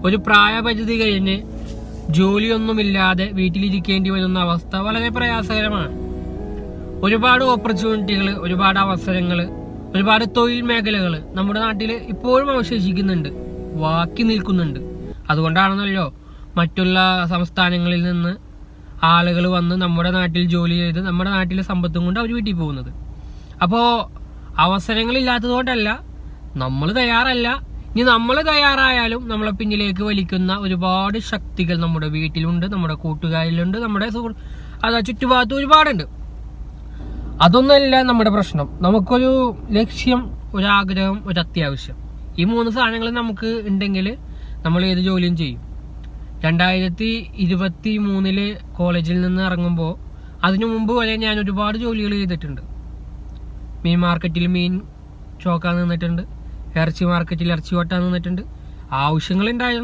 ഒരു പ്രായപരിധി കഴിഞ്ഞ് ജോലിയൊന്നുമില്ലാതെ വീട്ടിലിരിക്കേണ്ടി വരുന്ന അവസ്ഥ വളരെ പ്രയാസകരമാണ്. ഒരുപാട് ഓപ്പർച്യൂണിറ്റികൾ, ഒരുപാട് അവസരങ്ങൾ, ഒരുപാട് തൊഴിൽ മേഖലകൾ നമ്മുടെ നാട്ടിൽ ഇപ്പോഴും അവശേഷിക്കുന്നുണ്ട്, ബാക്കി നിൽക്കുന്നുണ്ട്. അതുകൊണ്ടാണെന്നല്ലോ മറ്റുള്ള സംസ്ഥാനങ്ങളിൽ നിന്ന് ആളുകൾ വന്ന് നമ്മുടെ നാട്ടിൽ ജോലി ചെയ്ത് നമ്മുടെ നാട്ടിലെ സമ്പത്തും കൊണ്ട് അവർ വീട്ടിൽ പോകുന്നത്. അപ്പോൾ അവസരങ്ങളില്ലാത്തതുകൊണ്ടല്ല, നമ്മൾ തയ്യാറല്ല. ഇനി നമ്മൾ തയ്യാറായാലും നമ്മളെ പിന്നിലേക്ക് വലിക്കുന്ന ഒരുപാട് ശക്തികൾ നമ്മുടെ വീട്ടിലുണ്ട്, നമ്മുടെ കൂട്ടുകാരിലുണ്ട്, നമ്മുടെ ചുറ്റുഭാഗത്തും ഒരുപാടുണ്ട്. അതൊന്നല്ല നമ്മുടെ പ്രശ്നം. നമുക്കൊരു ലക്ഷ്യം, ഒരാഗ്രഹം, ഒരു അത്യാവശ്യം, ഈ 3 സാധനങ്ങൾ നമുക്ക് ഉണ്ടെങ്കിൽ നമ്മൾ ഏത് ജോലിയും ചെയ്യും. 2023 കോളേജിൽ നിന്ന് ഇറങ്ങുമ്പോൾ അതിനു മുമ്പ് വരെ ഞാൻ ഒരുപാട് ജോലികൾ ചെയ്തിട്ടുണ്ട്. മീൻ മാർക്കറ്റിൽ മീൻ ചോക്കാൻ നിന്നിട്ടുണ്ട്, ഇറച്ചി മാർക്കറ്റിൽ ഇറച്ചി വെട്ടാൻ നിന്നിട്ടുണ്ട്. ആവശ്യങ്ങളുണ്ടായിരുന്നു.